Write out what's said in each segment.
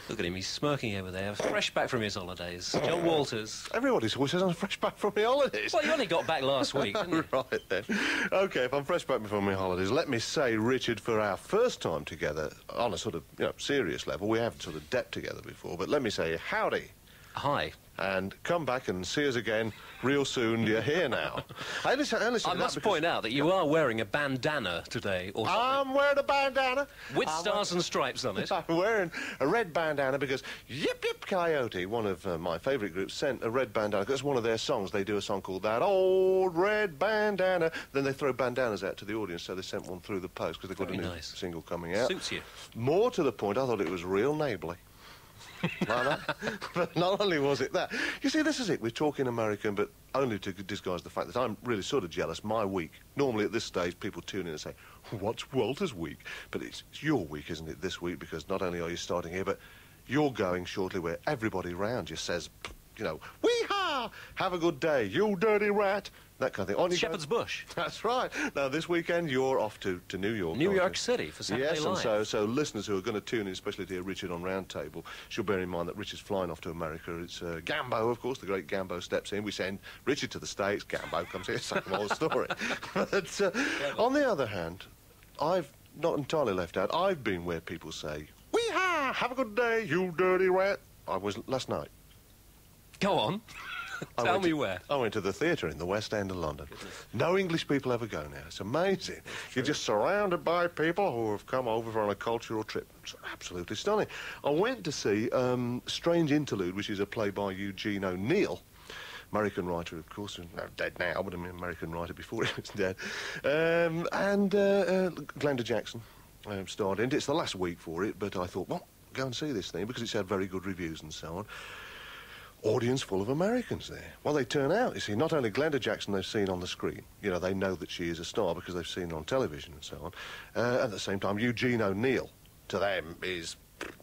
Look at him, he's smirking over there, fresh back from his holidays. John Walters. Everybody always says I'm fresh back from my holidays. Well, you only got back last week, didn't you? Right then. OK, if I'm fresh back from my holidays, let me say, Richard, for our first time together, on a sort of, serious level, we haven't sort of depped together before, but let me say howdy. Hi. And come back and see us again real soon. You're here now. I must point out that you are wearing a bandana today. Or I'm wearing a bandana. With stars and stripes on it. I'm wearing a red bandana because Yip Yip Coyote, one of my favourite groups, sent a red bandana. That's one of their songs. They do a song called That Old Red Bandana. Then they throw bandanas out to the audience, so they sent one through the post because they've got a new single coming out. Suits you. More to the point, I thought it was real neighbourly. Like that. But not only was it that, you see, this is it, we're talking American, but only to disguise the fact that I'm really sort of jealous. My week, normally at this stage people tune in and say, what's Walter's week? But it's your week, isn't it, this week, because not only are you starting here, but you're going shortly where everybody round you says, wee-ha, have a good day, you dirty rat, that kind of thing. Shepherd's Bush. That's right. Now, this weekend, you're off to New York. New York City for Saturday Live. Yes, and so listeners who are going to tune in, especially to hear Richard on Roundtable, should bear in mind that Richard's flying off to America. It's Gambo, of course, the great Gambo steps in. We send Richard to the States, Gambo comes here, same old story. But on the other hand, I've not entirely left out. I've been where people say, wee-ha, have a good day, you dirty rat. I was last night. Go on. Tell me where. I went to the theatre in the West End of London. No English people ever go now. It's amazing. You're just surrounded by people who have come over on a cultural trip. It's absolutely stunning. I went to see Strange Interlude, which is a play by Eugene O'Neill, American writer, of course, dead now, but an American writer before he was dead. And Glenda Jackson starred in it. It's the last week for it, but I thought, well, go and see this thing, because it's had very good reviews and so on. Audience full of Americans there. Well, they turn out, you see, not only Glenda Jackson they've seen on the screen, they know that she is a star because they've seen her on television and so on. At the same time, Eugene O'Neill, to them, is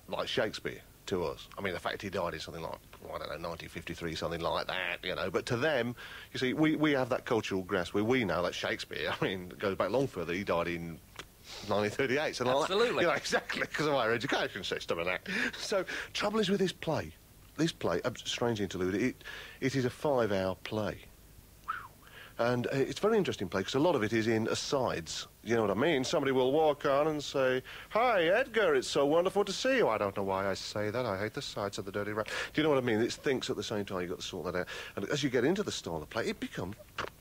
like Shakespeare to us. I mean, the fact he died in something like, I don't know, 1953, something like that, but to them, you see, we have that cultural grasp where we know that Shakespeare, I mean, it goes back long further, he died in 1938, something like that. Absolutely. Exactly, because of our education system and that. So, trouble is with this play, Strange Interlude, it is a 5-hour play. And it's a very interesting play, because a lot of it is in asides. You know what I mean? Somebody will walk on and say, hi, Edgar, it's so wonderful to see you. I don't know why I say that. I hate the sights of the dirty rat. Do you know what I mean? It thinks at the same time you've got to sort that out. And as you get into the style of the play, it becomes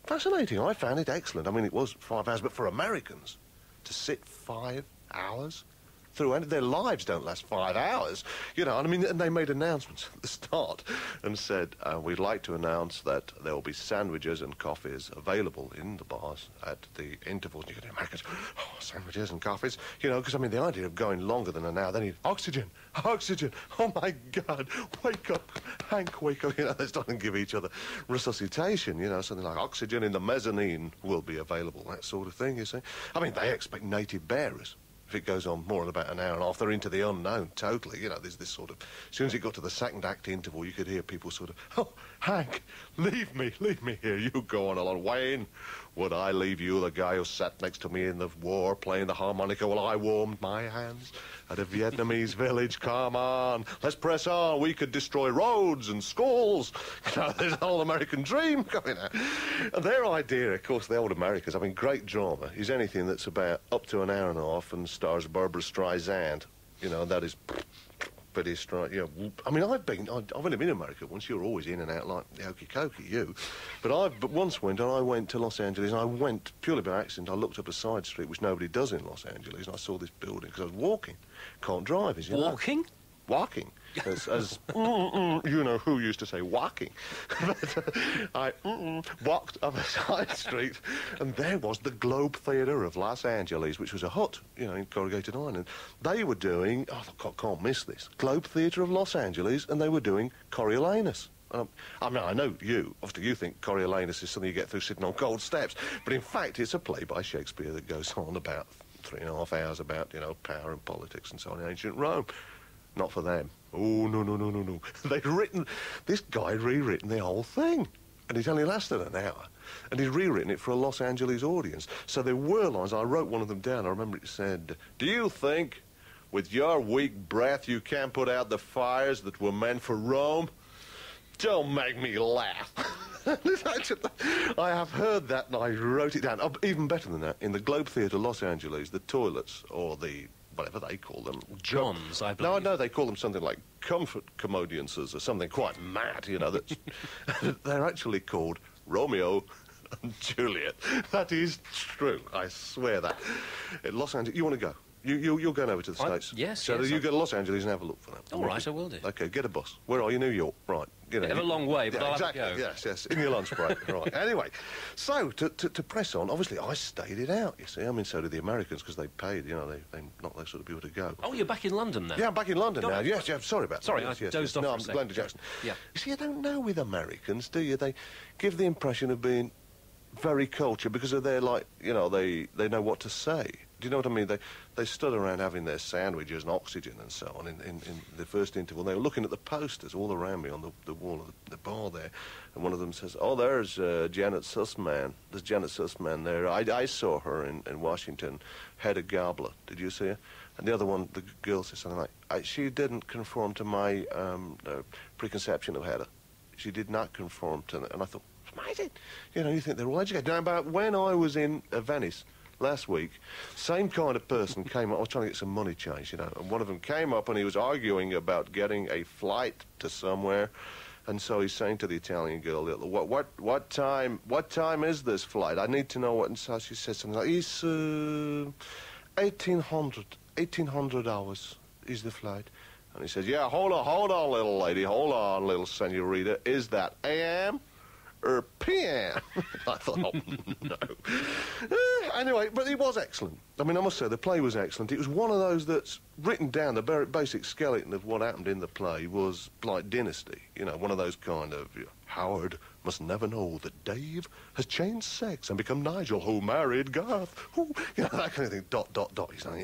fascinating. I found it excellent. I mean, it was 5 hours, but for Americans, to sit 5 hours through, and their lives don't last 5 hours, and I mean, and they made announcements at the start and said, we'd like to announce that there will be sandwiches and coffees available in the bars at the intervals. You get the Americans, sandwiches and coffees, because I mean, the idea of going longer than an hour, then oxygen, oh my God, wake up, Hank, wake up, they're starting to give each other resuscitation, something like oxygen in the mezzanine will be available, that sort of thing, you see. I mean, they expect native bearers. If it goes on more than about an hour and a half, they're into the unknown, totally. There's this sort of... As soon as it got to the second act interval, you could hear people sort of, oh, Hank, leave me here. You go on along. Wayne, would I leave you, the guy who sat next to me in the war playing the harmonica while I warmed my hands at a Vietnamese village? Come on, let's press on. We could destroy roads and schools. There's an old American dream coming out. And their idea, of course, the old Americans, I mean, great drama is anything that's about up to an hour and a half and stars Barbara Streisand. That is pretty straight. I mean, I've only been in America once. You're always in and out like the hokey cokey, you. But once went, and I went to Los Angeles, and I went purely by accident. I looked up a side street, which nobody does in Los Angeles, and I saw this building because I was walking. Can't drive, as you know. Walking? Walking. As you know who used to say walking. But I walked up a side street, and there was the Globe Theatre of Los Angeles, which was a hut, in corrugated iron. And they were doing, I can't miss this, Globe Theatre of Los Angeles, and they were doing Corialanus. I mean, I know obviously you think Corialanus is something you get through sitting on cold steps, but in fact it's a play by Shakespeare that goes on about 3.5 hours about, power and politics and so on in ancient Rome. Not for them. Oh, no. This guy had rewritten the whole thing. And it only lasted an hour. And he'd rewritten it for a Los Angeles audience. So there were lines, I wrote one of them down, I remember it said, do you think With your weak breath, you can't put out the fires that were meant for Rome. Don't make me laugh. I have heard that and I wrote it down. Oh, even better than that, in the Globe Theatre, Los Angeles, the toilets, or the whatever they call them. Johns, I believe. No, they call them something like comfort commodiances or something quite mad, you know. That's, they're actually called Romeo and Juliet. That is true, I swear that. In Los Angeles, you want to go? You're going over to the States? Yes, so yes. you go to Los Angeles and have a look for that. All right, I will do. OK, get a bus. Where are you? New York. Right. You know, Bit of a long way, but yeah, I'll exactly. have to go. Yes, in your lunch break. Right. Anyway, so to press on, obviously I stayed it out, you see. I mean, so did the Americans, because they paid, you know, they're not those sort of people to go. Oh, you're back in London now? Yeah, I'm back in London now. Yes, yeah, sorry about that. Sorry, yes, I dozed off No, for a I'm second. Glenda Jackson. Yeah. You see, I don't know with Americans, do you? They give the impression of being very cultured because of their, like, you know, they know what to say. Do you know what I mean? They stood around having their sandwiches and oxygen and so on in the first interval. They were looking at the posters all around me on the wall of the bar there, and one of them says, "Oh, there's Janet Sussman. There's Janet Sussman there. I saw her in Washington, Hedda Gabler. Did you see her?" And the other one, the girl says something like, "She didn't conform to my preconception of Hedda. She did not conform to that." And I thought, amazing. You know, you think they're all educated. Now, about when I was in Venice last week, same kind of person came up. I was trying to get some money changed, you know, and one of them came up and he was arguing about getting a flight to somewhere, and so he's saying to the Italian girl, what time is this flight? I need to know what. And so she said something like, "It's 1800 hours is the flight." And he says, "Yeah, hold on, little lady, hold on, little senorita. Is that AM or PM?" I thought, oh, no. Anyway, but it was excellent. I mean, I must say, the play was excellent. It was one of those that's written down, the basic skeleton of what happened in the play was like Dynasty. You know, one of those kind of, Howard must never know that Dave has changed sex and become Nigel, who married Garth. Who, you know, that kind of thing, ...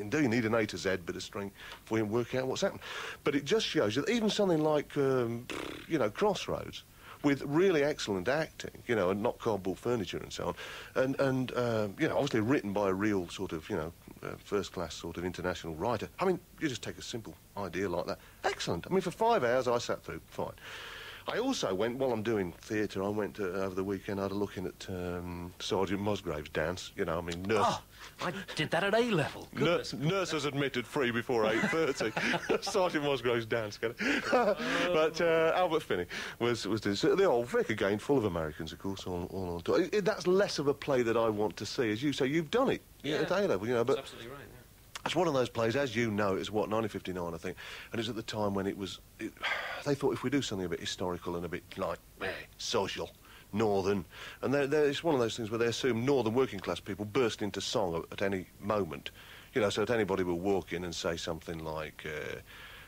Do you need an A to Z bit of string before you can work out what's happened? But it just shows you that even something like, you know, Crossroads, with really excellent acting, you know, and not cardboard furniture and so on, and you know, obviously written by a real sort of, you know, first-class sort of international writer. I mean, you just take a simple idea like that. Excellent. I mean, for 5 hours I sat through, fine. I also went, while I'm doing theatre, I went over the weekend, I had a look in at Sergeant Musgrave's dance, you know, I mean, nurse... Oh, I did that at A-level. Nurses admitted free before 8:30. Sergeant Musgrave's dance, get it? But Albert Finney was doing... So the old Vic, again, full of Americans, of course, all on tour. That's less of a play that I want to see. As you say, you've done it at A-level, you know, but... That's absolutely right, yeah. It's one of those plays, as you know, it's what, 1959, I think, and it was at the time when it was... they thought if we do something a bit historical and a bit, like, social, northern, and it's one of those things where they assume northern working-class people burst into song at any moment. You know, so that anybody will walk in and say something like,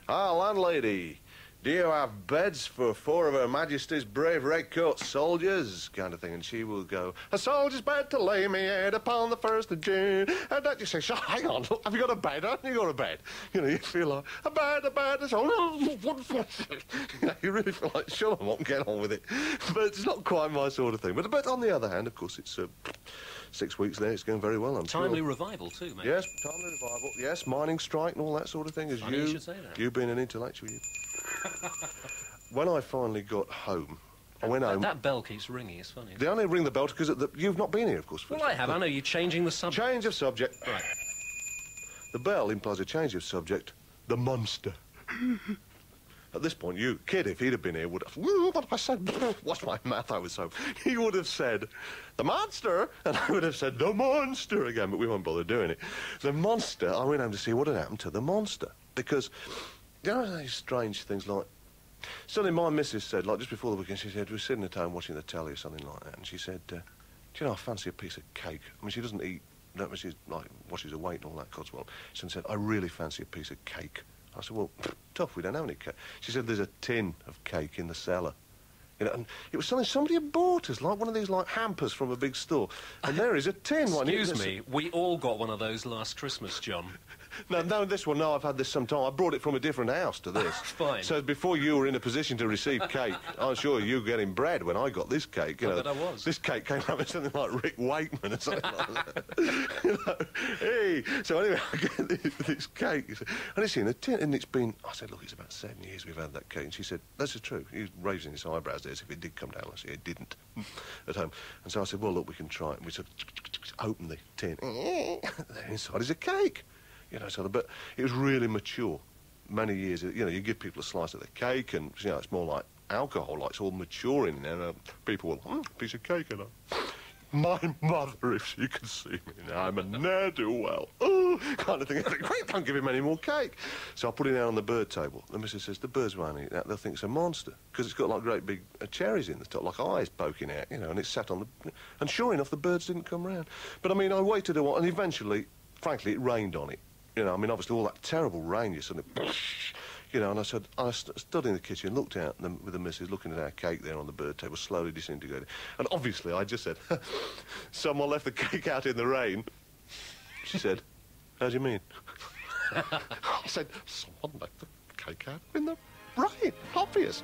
landlady, do you have beds for 4 of Her Majesty's brave red-coat soldiers? Kind of thing. And she will go, a soldier's bed to lay me in upon the 1st of June. And don't you say, hang on, look, have you got a bed? Haven't you got a bed? You know, you feel like, a bed. It's all... you know, you really feel like, shut up and get on with it. But it's not quite my sort of thing. But on the other hand, of course, it's 6 weeks there. It's going very well, I'm sure. Timely revival, too, mate. Yes, timely revival. Yes, mining strike and all that sort of thing. As you should say that. You being an intellectual, you... When I finally got home, I went home... That bell keeps ringing, it's funny. They only ring the bell because you've not been here, of course. Well, I have. I know you're changing the subject. Change of subject. Right. The bell implies a change of subject. The monster. At this point, you, kid, if he'd have been here, would have... What have I said? Watch my mouth, I was so... He would have said, the monster, and I would have said, the monster again, but we won't bother doing it. The monster, I went home to see what had happened to the monster. Because, you know, these strange things like... Suddenly my missus said, like just before the weekend, she said, we were sitting at home watching the telly or something like that, and she said, do you know, I fancy a piece of cake. I mean, she doesn't eat, she's like, watches her weight and all that codswallop. She said, I really fancy a piece of cake. I said, well, tough, we don't have any cake. She said, there's a tin of cake in the cellar. You know, and it was something somebody had bought us, like one of these, like, hampers from a big store. And there is a tin one. Excuse me, we all got one of those last Christmas, John. No, this one, no, I've had this some time. I brought it from a different house to this. Fine. So before you were in a position to receive cake, I'm sure you were getting bread when I got this cake. You know, bet I was. This cake came out with something like Rick Wakeman or something like that. You know, hey, so anyway, I get this cake, and it's in a tin, and it's been, I said, look, it's about 7 years we've had that cake, and she said, that's the truth. He was raising his eyebrows there as if it did come down last year. It didn't at home. And so I said, well, look, we can try it. And we sort of opened the tin. There inside is a cake. You know, but it was really mature. Many years, you know, you give people a slice of the cake, and, you know, it's more like alcohol, like it's all maturing in there. People will, piece of cake, you know. My mother, if she could see me now, I'm a ne'er-do-well. Oh, kind of thing. I think, wait, don't give him any more cake. So I put it down on the bird table. The missus says, the birds won't eat that. They'll think it's a monster. Because it's got, like, great big cherries in the top, like eyes poking out, you know, and it's sat on the... And sure enough, the birds didn't come round. But, I mean, I waited a while, and eventually, frankly, it rained on it. You know, I mean, obviously, all that terrible rain, you suddenly... You know, and I stood in the kitchen, looked out with the missus, looking at our cake there on the bird table, slowly disintegrating. And obviously, I just said, someone left the cake out in the rain. She said, how do you mean? I said, someone left the cake out in the rain. Obvious.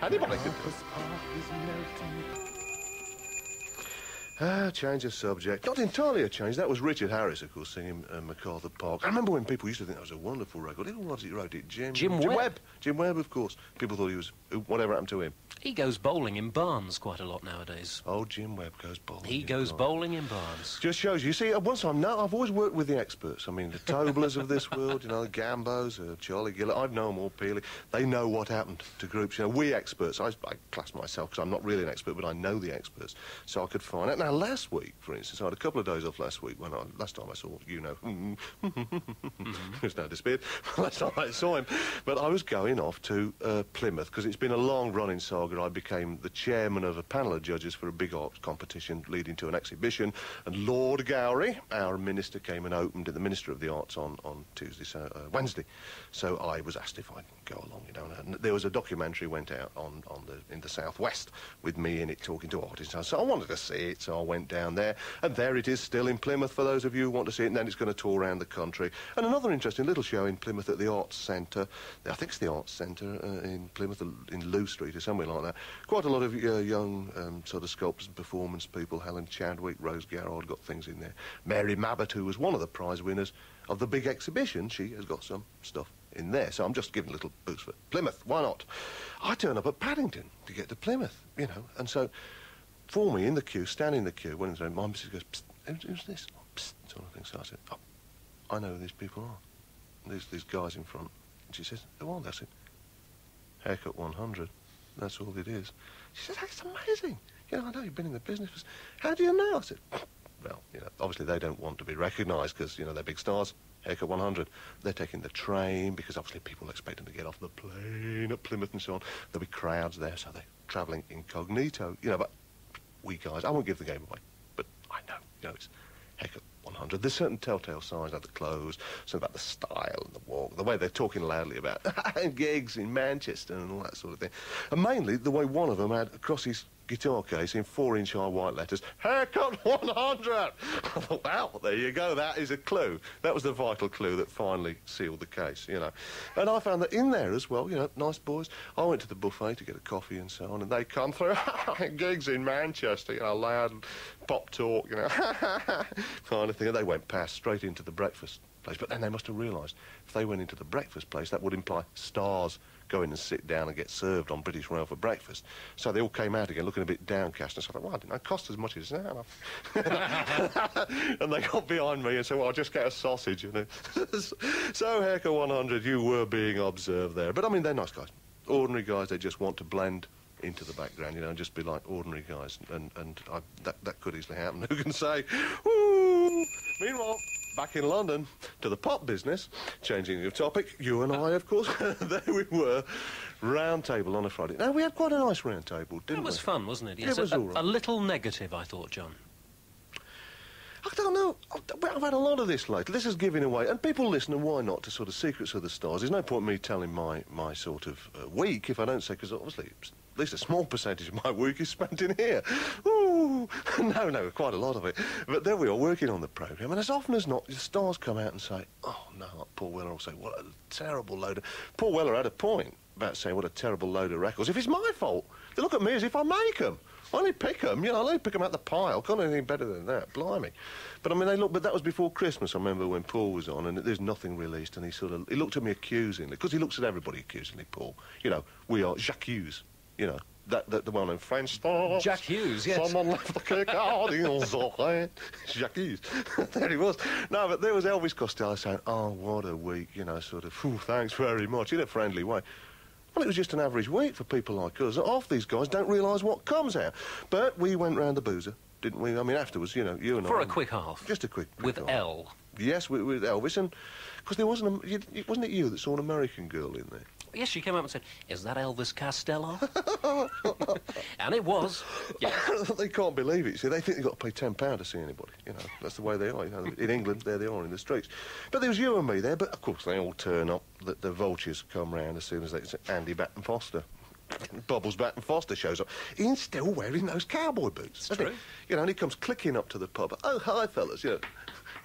Anybody can do it. Change of subject. Not entirely a change. That was Richard Harris, of course, singing MacArthur Park. I remember when people used to think that was a wonderful record. Who was it who wrote it? Jim Webb. Jim Webb, of course. People thought he was... Whatever happened to him? He goes bowling in barns quite a lot nowadays. Oh, Jim Webb goes bowling. He goes bowling in barns. Just shows you. See, once I've always worked with the experts. I mean, the Toblers of this world, you know, the Gambos, Charlie Gillett. I've known them all, Peely. They know what happened to groups. You know, we experts. I class myself, because I'm not really an expert, but I know the experts. So I could find out. Now, last week, for instance, I had a couple of days off last week when last time I saw, you know, who's now disappeared. Last time I saw him. But I was going off to Plymouth, because it's been a long-running saga. I became the chairman of a panel of judges for a big arts competition leading to an exhibition, and Lord Gowrie, our minister, came and opened it, the Minister of the Arts, on Wednesday. So I was asked if I'd go along, you know, and there was a documentary went out in the southwest with me in it talking to artists. So I wanted to see it, so I went down there, and there it is still in Plymouth for those of you who want to see it, and then it's going to tour around the country. And another interesting little show in Plymouth at the Arts Centre. I think it's the Arts Centre in Plymouth, in Lou Street or somewhere like that. Quite a lot of young sort of sculptors and performance people. Helen Chadwick, Rose Garrard got things in there. Mary Mabbott, who was one of the prize winners of the big exhibition, she has got some stuff in there. So I'm just giving a little boost for Plymouth. Why not? I turn up at Paddington to get to Plymouth, you know, and so for me in the queue, standing in the queue, when my missus goes, psst, who's this? Psst, sort of thing. So I said, oh, I know who these people are. These guys in front. And she says, who are they? I said, Haircut 100. That's all it is. She said, that's amazing. You know, I know you've been in the business. How do you know? I said, well, you know, obviously they don't want to be recognised because, you know, they're big stars. Haircut 100. They're taking the train because obviously people expect them to get off the plane at Plymouth and so on. There'll be crowds there, so they're travelling incognito. You know, but we guys, I won't give the game away, but I know, you know, it's Haircut 100. There's certain telltale signs like the clothes, something about the style and the walk, the way they're talking loudly about gigs in Manchester and all that sort of thing. And mainly the way one of them had across his guitar case in 4-inch high white letters, Haircut 100! I thought, well, there you go, that is a clue. That was the vital clue that finally sealed the case, you know. And I found that in there as well, you know, nice boys. I went to the buffet to get a coffee and so on, and they come through, gigs in Manchester, you know, loud pop talk, you know, kind of thing. And they went past straight into the breakfast place. But then they must have realised if they went into the breakfast place, that would imply stars go in and sit down and get served on British Rail for breakfast. So they all came out again looking a bit downcast, and so I thought, well, I didn't know it cost as much as that. And they got behind me and said, well, I'll just get a sausage, you know. So, Haircut 100, you were being observed there. But, I mean, they're nice guys. Ordinary guys, they just want to blend into the background, you know, and just be like ordinary guys. And that could easily happen. Who can say, woo! Meanwhile, back in London, to the pop business, changing of topic, you and I, of course, there we were, round table on a Friday. Now, we had quite a nice round table, didn't we? It was fun, wasn't it? Yes, it was all right. A little negative, I thought, John. I don't know. I've had a lot of this lately. This is giving away, and people listen, and why not, to sort of Secrets of the Stars. There's no point in me telling my sort of week if I don't say, because obviously at least a small percentage of my week is spent in here. Ooh. Ooh. No, quite a lot of it. But there we are working on the programme, and as often as not, the stars come out and say, oh, no, like Paul Weller will say, what a terrible load of... Paul Weller had a point about saying, what a terrible load of records. If it's my fault, they look at me as if I make them. I only pick them, you know, I only pick them out the pile. Can't do anything better than that, blimey. But, I mean, but that was before Christmas, I remember, when Paul was on, and there's nothing released, and he looked at me accusingly, because he looks at everybody accusingly, Paul. You know, we are Jacques Hughes, you know, the well-known French star. Jack Hughes, yes. Someone left the cake out in the Jacques Hughes. There he was. No, but there was Elvis Costello saying, oh, what a week, you know, sort of, thanks very much, in a friendly way. Well, it was just an average week for people like us. Half these guys don't realise what comes out. But we went round the boozer, didn't we? I mean, afterwards, you know, you and I... For a quick half. Just a quick With half. L. Yes, with Elvis, and... Because there wasn't it you that saw an American girl in there? Yes, she came up and said, is that Elvis Costello? And it was. Yeah. They can't believe it. See, they think they've got to pay £10 to see anybody. You know, that's the way they are. You know, in England, there they are in the streets. But there was you and me there, but of course they all turn up. The vultures come round as soon as they... Andy Batten Foster. Bubbles Batten Foster shows up. He's still wearing those cowboy boots. That's true. You know, and he comes clicking up to the pub. Oh, hi, fellas, you know.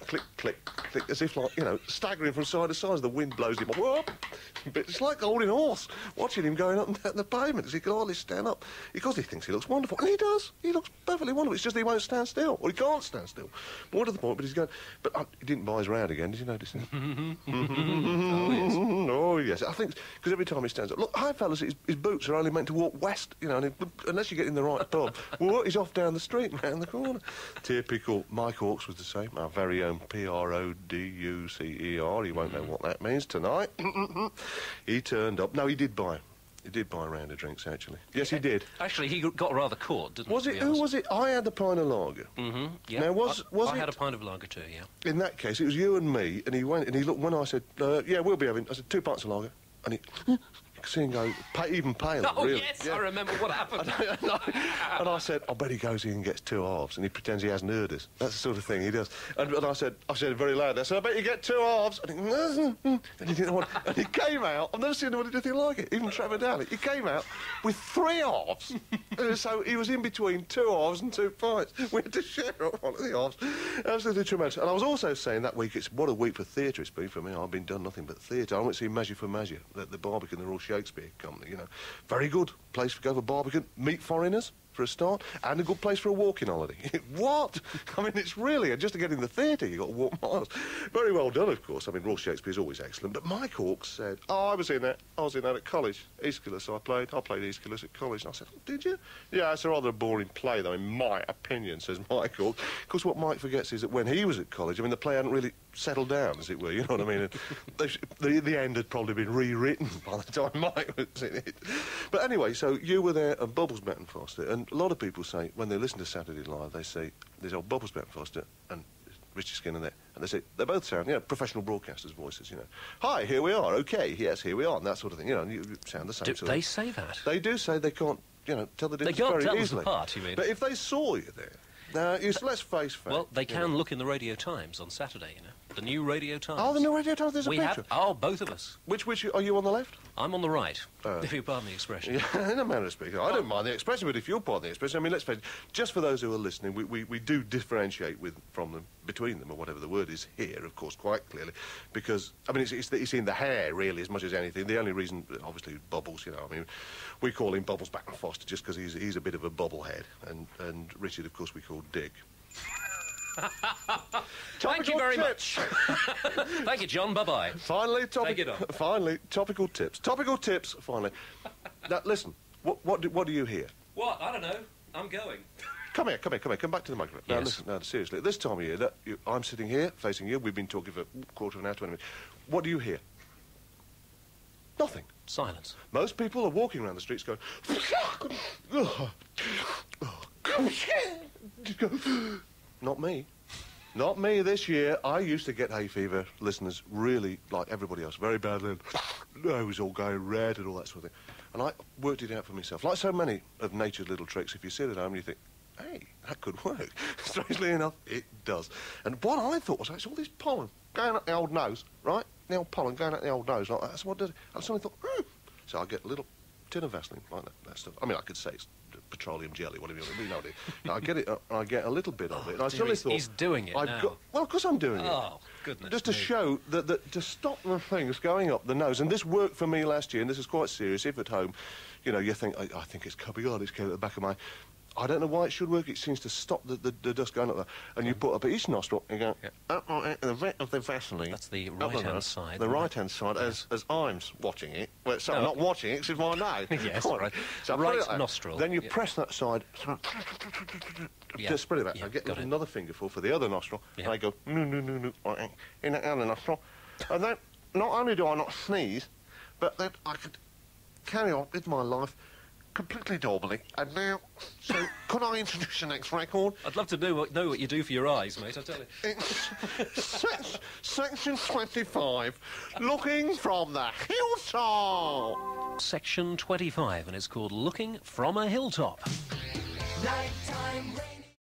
Click, click, click, as if, like, you know, staggering from side to side as the wind blows him up. Whoop! But it's like holding a horse, watching him going up and down the pavement as he can hardly stand up. Because he thinks he looks wonderful. And he does. He looks perfectly wonderful. It's just that he won't stand still. Or he can't stand still. More to the point, but he's going... But he didn't buy his round again, did you notice that? Oh, yes. Oh, yes. I think... Because every time he stands up... Look, hi, fellas, his boots are only meant to walk west, you know, and unless you get in the right pub, well, he's off down the street and round the corner. Typical. Mike Hawkes was the same. Our very own Producer. He won't know what that means tonight. He turned up. No, he did buy a round of drinks, actually. Yes, he did. Actually, he got rather caught, didn't he? Was it? Who was it? I had the pint of lager. Mm-hmm, yeah. Now, was I it... had a pint of lager too, yeah. In that case, it was you and me, and he went, and he looked, when I said, yeah, we'll be having... I said, 2 pints of lager. And he... You could see him go even paler, Oh, really. yes, Yeah. I remember what happened. And I said, I bet he goes in and gets 2 halves, and he pretends he hasn't heard us. That's the sort of thing he does. And I said very loud, I said, I bet you get 2 halves. And he didn't want... And he came out, I've never seen anybody do anything like it, even Trevor Downey. He came out with 3 halves. So he was in between 2 halves and 2 pints. We had to share one of the halves. Absolutely tremendous. And I was also saying that week, what a week for theatre it's been for me. I've been done nothing but theatre. I went to see Measure for Measure, the Barbican, the Royal Shakespeare Company, you know. Very good place to go for Barbican. Meet foreigners, for a start, and a good place for a walking holiday. What? I mean, it's really... Just to get in the theatre, you've got to walk miles. Very well done, of course. I mean, Royal Shakespeare's always excellent. But Mike Hawkes said, oh, I was in that at college. Aeschylus, I played Aeschylus at college. And I said, oh, did you? Yeah, it's a rather boring play, though, in my opinion, says Mike Hawkes. Of course, what Mike forgets is that when he was at college, I mean, the play hadn't really settled down, as it were, you know what I mean? And the end had probably been rewritten by the time Mike was in it. But anyway, so you were there, and Bubbles Batten Foster, and a lot of people say, when they listen to Saturday Live, they say, there's old Bubbles Batten Foster and Richard Skinner there, and they say, they both sound, you know, professional broadcasters' voices, you know. Hi, here we are, OK, yes, here we are, and that sort of thing, you know, and you sound the same. Do they say that? They do say they can't, you know, tell the difference very easily. They can't tell us apart, you mean? But if they saw you there, now, let's face facts. Well, they can look in the Radio Times on Saturday, you know. The new Radio Times. Oh, the new Radio Times, there's a picture. Both of us. Which, are you on the left? I'm on the right, if you pardon the expression. Yeah, in a manner of speaking. I don't mind the expression, but if you'll pardon the expression, I mean, let's face it, just for those who are listening, we do differentiate between them, or whatever the word is here, of course, quite clearly, because, I mean, it's in the hair, really, as much as anything. The only reason, obviously, Bubbles, you know, I mean, we call him Bubbles Batten Foster just because he's a bit of a bubblehead, and Richard, of course, we call Dick. Thank you very much. Thank you, John. Bye-bye. Finally, topical tips. Topical tips, finally. Now, listen, what do you hear? What? I don't know. I'm going. Come here. Come back to the microphone. Now, listen, seriously. This time of year, I'm sitting here, facing you. We've been talking for a quarter of an hour, 20 minutes. What do you hear? Nothing. Silence. Most people are walking around the streets going... Not me. Not me this year. I used to get hay fever, listeners, really, like everybody else, very badly. I was all going red and all that sort of thing. And I worked it out for myself. Like so many of nature's little tricks, if you sit at home and you think, hey, that could work. Strangely enough, it does. And what I thought was, it's all this pollen going up the old nose, right? The old pollen going up the old nose like that. That's what does it. I suddenly thought, So I get a little tin of Vaseline, like that stuff. I mean, I could say it's petroleum jelly, whatever you want. We know it. Now, I get it, I get a little bit of it, and I suddenly thought... He's doing it now. Well, of course I'm doing it. Oh, goodness Just to show that to stop the things going up the nose, and this worked for me last year, and this is quite serious. If at home, you know, you think, I think it's coming on, it's coming at the back of my... I don't know why it should work. It seems to stop the dust going up there. And you put up each nostril and go up the vet of the Vaseline. That's the right-hand side. The right-hand side, as I'm watching it. Well, so I'm not watching it, it's in my nose. Yes, right. So right nostril. Then you press that side. Just spread it back. Yeah, I get got another fingerful for the other nostril. And I go, no, in the other nostril. And then, not only do I not sneeze, but then I could carry on with my life completely normally. And now, so could I introduce the next record? I'd love to know what you do for your eyes, mate, I tell you. It's section 25, looking from the hilltop. Section 25, and it's called Looking from a Hilltop. Nighttime